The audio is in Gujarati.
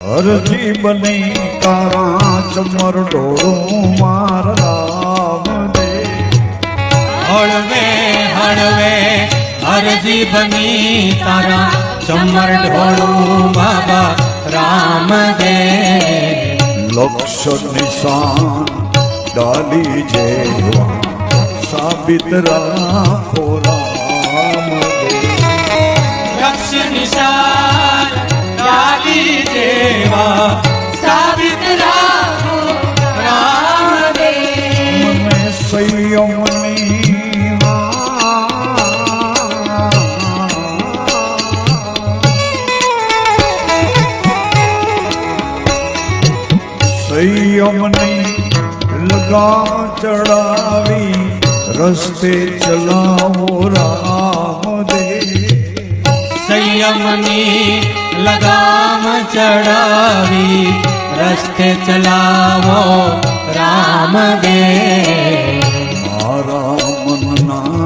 હરજી બની તારા ચમર ઢોળું માર રામ દે હળવે હળવે હરજી બની તારા ચમર ઢોળું બાબા રામ દે લક્ષ નિશાન ડાલી જેવા સાબિત રાખો રામ દે લક્ષ નિશાન ડાલી જેવા સાબિત રાખો રામ દે મને સંયમની સંયમની લગામ ચડાવી રસ્તે ચલાવો રામ દે સંયમની લગામ ચડાવી રસ્તે ચલાવો રામ દે મારા મનના